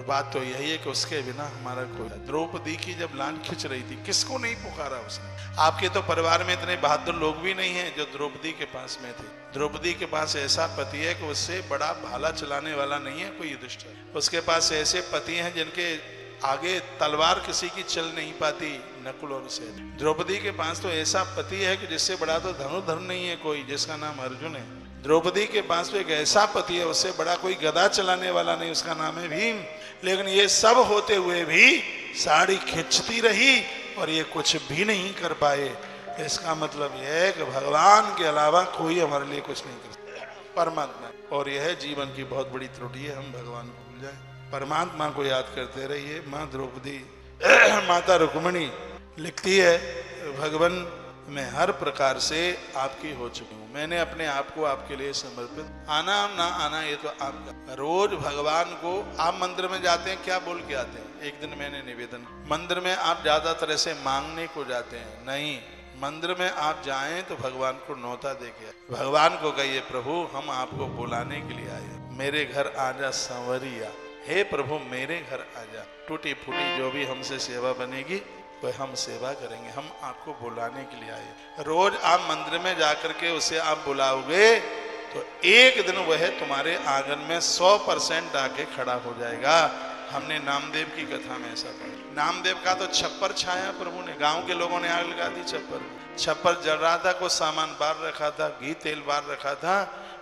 और बात तो यही है कि उसके बिना हमारा कोई। द्रौपदी की जब लान खिंच रही थी, किसको नहीं पुकारा उसने? आपके तो परिवार में इतने बहादुर लोग भी नहीं हैं जो द्रौपदी के पास में थे। द्रौपदी के पास ऐसा पति है कि उससे बड़ा भाला चलाने वाला नहीं है कोई युधिष्ठिर। उसके पास ऐसे पति हैं जिनके आगे तलवार किसी की चल नहीं पाती, नकुल और सहदेव। द्रौपदी के पास तो ऐसा पति है कि जिससे बड़ा तो धनुर्धर नहीं है कोई, जिसका नाम अर्जुन है। द्रौपदी के पास तो एक ऐसा पति है, उससे बड़ा कोई गदा चलाने वाला नहीं, उसका नाम है भीम। लेकिन ये सब होते हुए भी साड़ी खींचती रही और ये कुछ भी नहीं कर पाए। इसका मतलब यह है कि भगवान के अलावा कोई हमारे लिए कुछ नहीं कर सकता, परमात्मा। और यह जीवन की बहुत बड़ी त्रुटि है, हम भगवान को भूल जाए। परमात्मा को याद करते रहिए। माँ द्रौपदी माता रुक्मिणी लिखती है, भगवान मैं हर प्रकार से आपकी हो चुकी हूँ, मैंने अपने आप को आपके लिए समर्पित। आना ना आना ये तो आपका। रोज भगवान को आप मंदिर में जाते हैं, क्या बोल के आते हैं? एक दिन मैंने निवेदन, मंदिर में आप ज्यादातर ऐसे मांगने को जाते हैं, नहीं, मंदिर में आप जाएं तो भगवान को न्योता दे के आए। भगवान को कहिए, प्रभु हम आपको बुलाने के लिए आए, मेरे घर आजा संवरिया। हे प्रभु मेरे घर आजा, टूटी फूटी जो भी हमसे सेवा बनेगी वह हम सेवा करेंगे, हम आपको बुलाने के लिए आए। रोज आप मंदिर में जाकर के उसे आप बुलाओगे तो एक दिन वह तुम्हारे आंगन में 100% आके खड़ा हो जाएगा। हमने नामदेव की कथा में ऐसा पढ़ा। नामदेव का तो छप्पर छाया प्रभु ने, गांव के लोगों ने आग लगा दी छप्पर जल रहा था, कुछ सामान बाहर रखा था, घी तेल बाहर रखा था।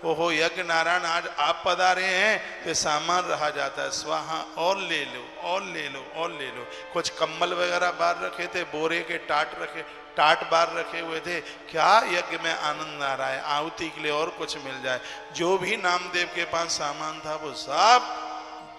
ओहो यज्ञ नारायण आज आप पधारे हैं तो सामान रहा जाता है, स्वाहा और ले लो और ले लो और ले लो। कुछ कम्बल वगैरह बाहर रखे थे, बोरे के टाट बाहर रखे हुए थे। क्या यज्ञ में आनंद आ रहा है, आहुति के लिए और कुछ मिल जाए। जो भी नामदेव के पास सामान था वो सब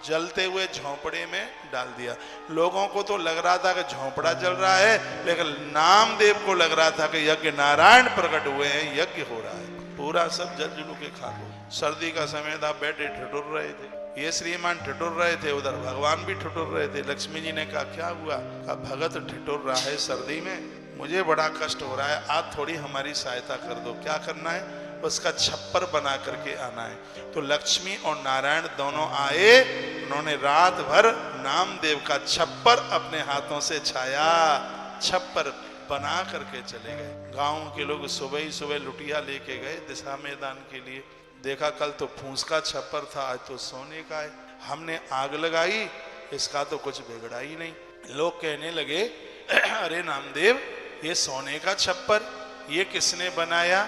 जलते हुए झोंपड़े में डाल दिया। लोगों को तो लग रहा था कि झोंपड़ा जल रहा है, लेकिन नामदेव को लग रहा था कि यज्ञ नारायण प्रकट हुए हैं, यज्ञ हो रहा है। पूरा सब जल जुलू के खाको। सर्दी का समय था, बैठे ठिठुर रहे थे, ये श्रीमान ठिठुर रहे थे, उधर भगवान भी ठिठुर रहे थे। लक्ष्मी जी ने कहा क्या हुआ? कहा भगत ठिठुर रहा है सर्दी में, मुझे बड़ा कष्ट हो रहा है, आप थोड़ी हमारी सहायता कर दो। क्या करना है? उसका छप्पर बना करके आना है। तो लक्ष्मी और नारायण दोनों आए, उन्होंने रात भर नामदेव का छप्पर अपने हाथों से छाया, छप्पर बना करके चले गए। गांव के लोग सुबह ही सुबह लुटिया लेके गए दिशा मैदान के लिए। देखा कल तो फूस का छप्पर था, आज तो सोने का है। हमने आग लगाई, इसका तो कुछ बिगड़ा ही नहीं। लोग कहने लगे अरे नामदेव ये सोने का छप्पर ये किसने बनाया?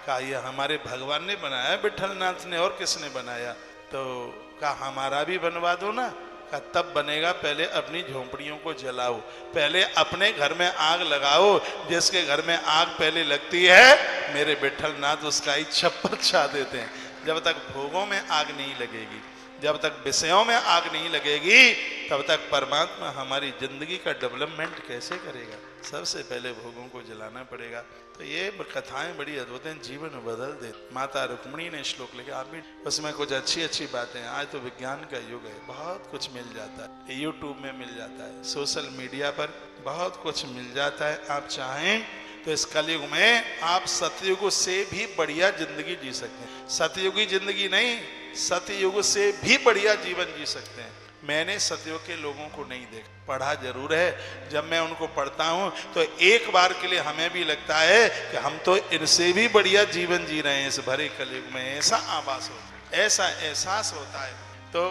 कहा ये हमारे भगवान ने बनाया, विठलनाथ ने, और किसने बनाया? तो कहा हमारा भी बनवा दो ना। कहा तब बनेगा, पहले अपनी झोंपड़ियों को जलाओ, पहले अपने घर में आग लगाओ। जिसके घर में आग पहले लगती है मेरे विठलनाथ उसका ही छप्पर छा देते हैं। जब तक भोगों में आग नहीं लगेगी, जब तक विषयों में आग नहीं लगेगी, तब तक परमात्मा हमारी जिंदगी का डेवलपमेंट कैसे करेगा? सबसे पहले भोगों को जलाना पड़ेगा। तो ये कथाएं बड़ी अद्भुत हैं, जीवन बदल दे। माता रुक्मिणी ने श्लोक लिखे, आप भी उसमें कुछ अच्छी अच्छी बातें। आज तो विज्ञान का युग है, बहुत कुछ मिल जाता है, यूट्यूब में मिल जाता है, सोशल मीडिया पर बहुत कुछ मिल जाता है। आप चाहें तो इस कलयुग में आप सतयुग से भी बढ़िया जिंदगी जी सकते हैं। सतयुगी जिंदगी नहीं, सतयुग से भी बढ़िया जीवन जी सकते हैं। मैंने सतयुग के लोगों को नहीं देखा, पढ़ा जरूर है। जब मैं उनको पढ़ता हूं तो एक बार के लिए हमें भी लगता है कि हम तो इनसे भी बढ़िया जीवन जी रहे हैं इस भरे कलयुग में। ऐसा आभास होता है, ऐसा एहसास होता है। तो